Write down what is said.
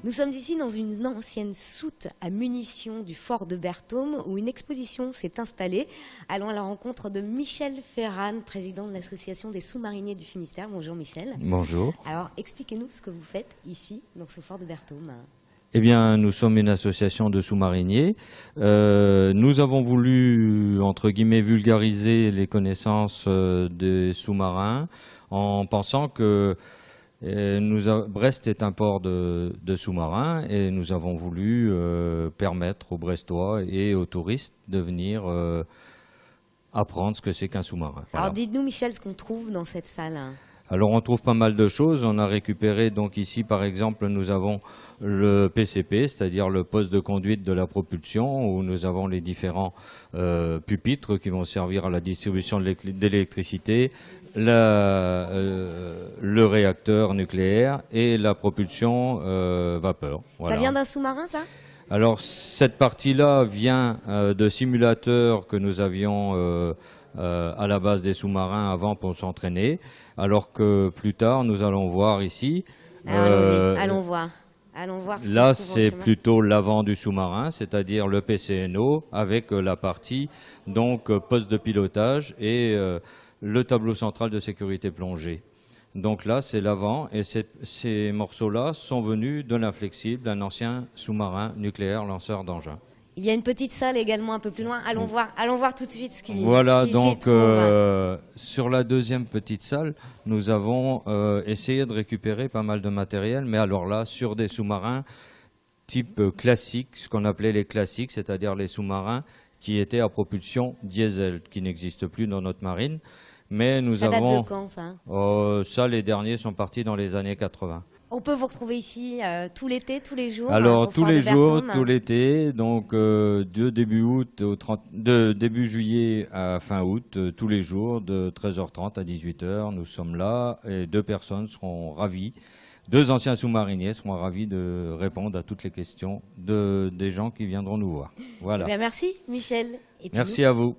Nous sommes ici dans une ancienne soute à munitions du fort de Berthaume où une exposition s'est installée. Allons à la rencontre de Michel Ferran, président de l'association des sous-mariniers du Finistère. Bonjour Michel. Bonjour. Alors expliquez-nous ce que vous faites ici dans ce fort de Berthaume. Eh bien, nous sommes une association de sous-mariniers. Nous avons voulu, entre guillemets, vulgariser les connaissances des sous-marins en pensant que Brest est un port de sous-marins et nous avons voulu permettre aux Brestois et aux touristes de venir apprendre ce que c'est qu'un sous-marin. Alors dites-nous Michel ce qu'on trouve dans cette salle. Alors on trouve pas mal de choses. On a récupéré donc ici par exemple nous avons le PCP, c'est-à-dire le poste de conduite de la propulsion où nous avons les différents pupitres qui vont servir à la distribution de l'électricité, le réacteur nucléaire et la propulsion vapeur. Voilà. Ça vient d'un sous-marin ça ? Alors cette partie-là vient de simulateurs que nous avions à la base des sous-marins avant pour s'entraîner, alors que plus tard nous allons voir ici. Allons voir. Là c'est plutôt l'avant du sous-marin, c'est-à-dire le PCNO avec la partie donc poste de pilotage et le tableau central de sécurité plongée. Donc là, c'est l'avant et ces morceaux-là sont venus de l'Inflexible, un ancien sous-marin nucléaire lanceur d'engins. Il y a une petite salle également un peu plus loin. Allons voir tout de suite ce qui Voilà, s'y donc trouve. sur la deuxième petite salle, nous avons essayé de récupérer pas mal de matériel, mais alors là, sur des sous-marins type classique, ce qu'on appelait les classiques, c'est-à-dire les sous-marins qui étaient à propulsion diesel, qui n'existent plus dans notre marine. Mais nous ça avons... date de quand, ça ça, les derniers sont partis dans les années 80. On peut vous retrouver ici tout l'été, tous les jours. Alors, tous les jours, tout l'été, donc de début juillet à fin août, tous les jours, de 13h30 à 18h, nous sommes là et 2 personnes seront ravies. 2 anciens sous-mariniers seront ravis de répondre à toutes les questions des gens qui viendront nous voir. Voilà. Eh bien, merci, Michel. Merci à vous.